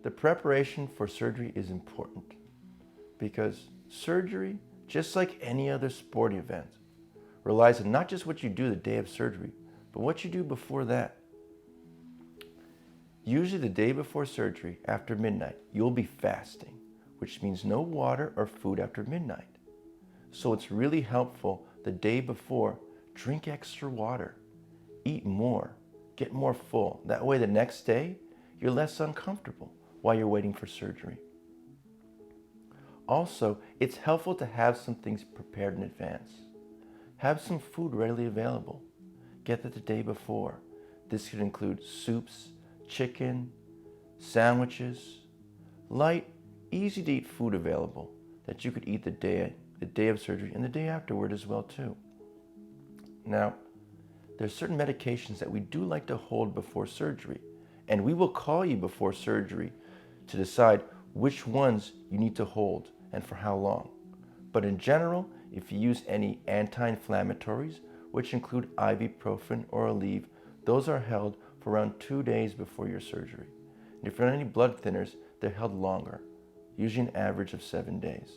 The preparation for surgery is important because surgery, just like any other sporting event, relies on not just what you do the day of surgery, but what you do before that. Usually the day before surgery, after midnight, you'll be fasting, which means no water or food after midnight. So it's really helpful the day before, drink extra water, eat more, get more full. That way the next day, you're less uncomfortable while you're waiting for surgery. Also, it's helpful to have some things prepared in advance. Have some food readily available. Get that the day before. This could include soups, chicken, sandwiches, light, easy to eat food available that you could eat the day of surgery and the day afterward as well too. Now, there's certain medications that we do like to hold before surgery, and we will call you before surgery to decide which ones you need to hold and for how long. But in general, if you use any anti-inflammatories, which include ibuprofen or Aleve, those are held for around 2 days before your surgery. And if you're on any blood thinners, they're held longer, usually an average of 7 days.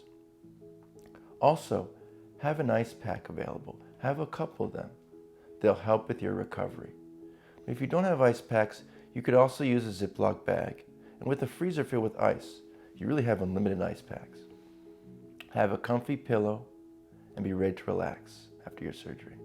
Also, have an ice pack available. Have a couple of them. They'll help with your recovery. If you don't have ice packs, you could also use a Ziploc bag. And with a freezer filled with ice, you really have unlimited ice packs. Have a comfy pillow and be ready to relax after your surgery.